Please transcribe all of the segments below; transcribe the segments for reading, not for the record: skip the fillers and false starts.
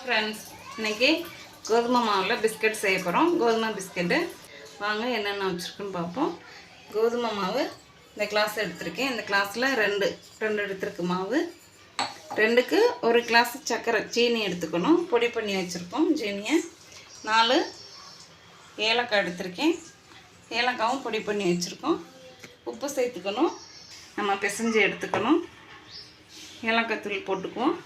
Friends, இன்றைக்கி கோதுமை மாவில் பிஸ்கட் செய்ய போகிறோம். கோதுமை பிஸ்கெட்டு வாங்க என்னென்ன வச்சுருக்குன்னு பார்ப்போம். கோதுமை மாவு இந்த கிளாஸ் எடுத்திருக்கேன். இந்த கிளாஸில் ரெண்டு எடுத்துருக்கு மாவு. ரெண்டுக்கு ஒரு கிளாஸ் சர்க்கரை சீனி எடுத்துக்கணும். பொடி பண்ணி வச்சுருக்கோம் சீனியை. 4 ஏலக்காய் எடுத்திருக்கேன். ஏலக்காவும் பொடி பண்ணி வச்சுருக்கோம். உப்பு சேர்த்துக்கணும். நம்ம பிசைஞ்சு எடுத்துக்கணும். ஏலக்காய் தூள் போட்டுக்குவோம்.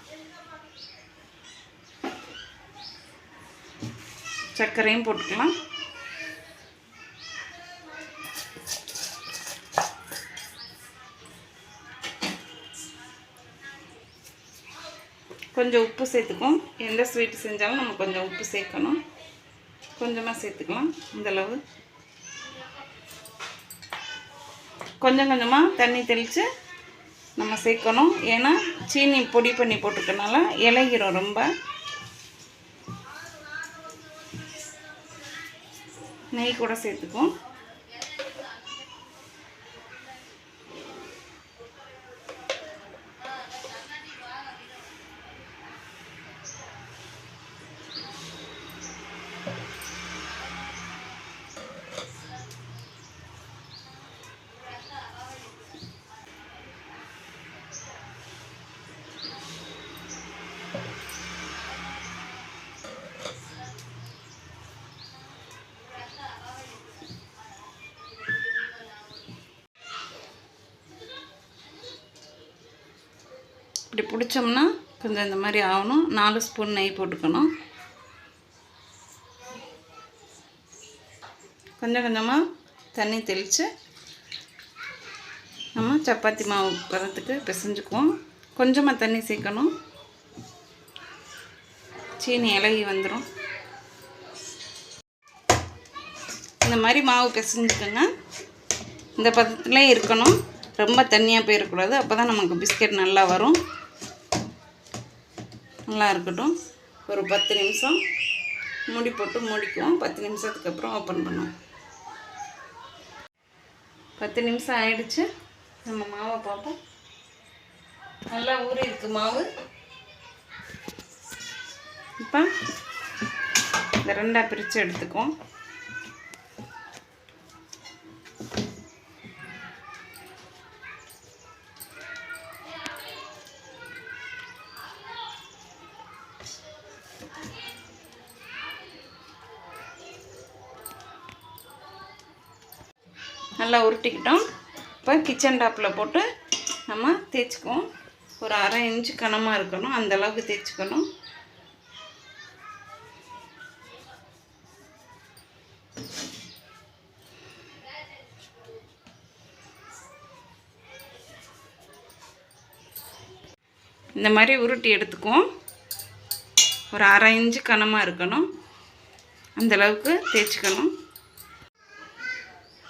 சர்க்கரையும் போட்டுக்கலாம். கொஞ்சம் உப்பு சேர்த்துக்கும். எந்த ஸ்வீட் செஞ்சாலும் நம்ம கொஞ்சம் உப்பு சேர்க்கணும். கொஞ்சமாக சேர்த்துக்கலாம். இந்தளவு கொஞ்சம் கொஞ்சமாக தண்ணி தெளித்து நம்ம சேர்க்கணும். ஏன்னா சீனி பொடி பண்ணி போட்டுக்கனால இலகிரும் ரொம்ப. நெய் கூட சேர்த்துக்குவோம். இப்படி பிடிச்சோம்னா கொஞ்சம் இந்த மாதிரி ஆகணும். 4 ஸ்பூன் நெய் போட்டுக்கணும். கொஞ்சம் கொஞ்சமாக தண்ணி தெளித்து நம்ம சப்பாத்தி மாவு பதத்துக்கு பிசைஞ்சுக்குவோம். கொஞ்சமாக தண்ணி சேர்க்கணும். சீனி இலகி வந்துடும். இந்த மாதிரி மாவு பிசைஞ்சுக்கோங்க. இந்த பதத்திலே இருக்கணும். ரொம்ப தண்ணியாக போயிடக்கூடாது. அப்போ தான் நமக்கு பிஸ்கெட் நல்லா வரும். நல்லா இருக்கட்டும். ஒரு 10 நிமிஷம் மூடி போட்டு மூடிக்குவோம். 10 நிமிஷத்துக்கு அப்புறம் ஓப்பன் பண்ணுவோம். 10 நிமிஷம் ஆயிடுச்சு. நம்ம மாவை பார்ப்போம். நல்லா ஊறி இருக்கு மாவு. இப்போ இந்த 2ஆக பிரித்து எடுத்துக்குவோம். நல்லா உருட்டிக்கிட்டோம். இப்போ கிச்சன் டாப்பில் போட்டு நம்ம தேய்ச்சிக்குவோம். ஒரு 1/2 இன்ச்சு கனமாக இருக்கணும். அந்தளவுக்கு தேய்ச்சிக்கணும். இந்த மாதிரி உருட்டி எடுத்துக்குவோம். ஒரு 1/2 இன்ச்சு கனமாக இருக்கணும். அந்தளவுக்கு தேய்ச்சிக்கணும்.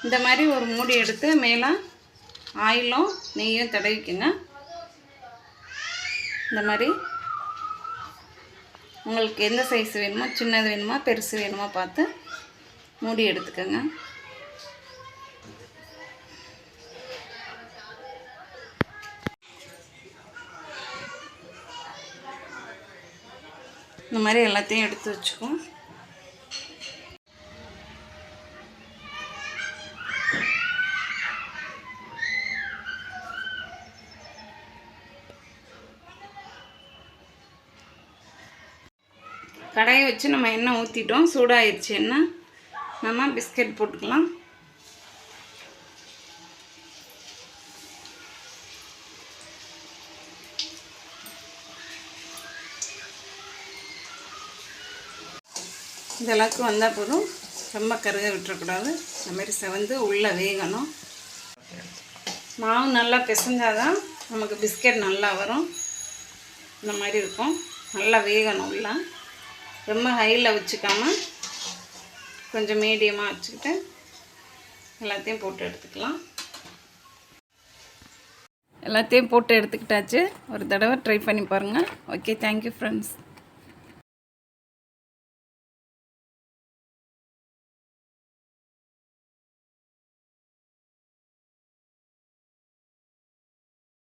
இந்த மாதிரி ஒரு மூடி எடுத்து மேலே ஆயிலும் நெய்யும் தடவிக்குங்க. இந்த மாதிரி உங்களுக்கு எந்த சைஸ் வேணுமோ, சின்னது வேணுமா பெருசு வேணுமா பார்த்து மூடி எடுத்துக்கோங்க. இந்த மாதிரி எல்லாத்தையும் எடுத்து வச்சுக்குவோம். கடாயை வச்சு நம்ம எண்ணெய் ஊற்றிட்டோம். சூடாகிடுச்சு எண்ணெய். நம்ம பிஸ்கட் போட்டுக்கலாம். இந்த அளவுக்கு வந்தால் போதும். ரொம்ப கருக விட்டுறக்கூடாது. இந்த மாதிரி செவந்து உள்ளே வேகணும். மாவு நல்லா பிசைஞ்சாதான் நமக்கு பிஸ்கட் நல்லா வரும். இந்த மாதிரி இருக்கும். நல்லா வேகணும். உள்ள ரொம்ப ஹையில் வச்சுக்காமல் கொஞ்சம் மீடியமாக வச்சுக்கிட்டு எல்லாத்தையும் போட்டு எடுத்துக்கலாம். எல்லாத்தையும் போட்டு எடுத்துக்கிட்டாச்சு. ஒரு தடவை ட்ரை பண்ணி பாருங்கள். Okay, thank you friends.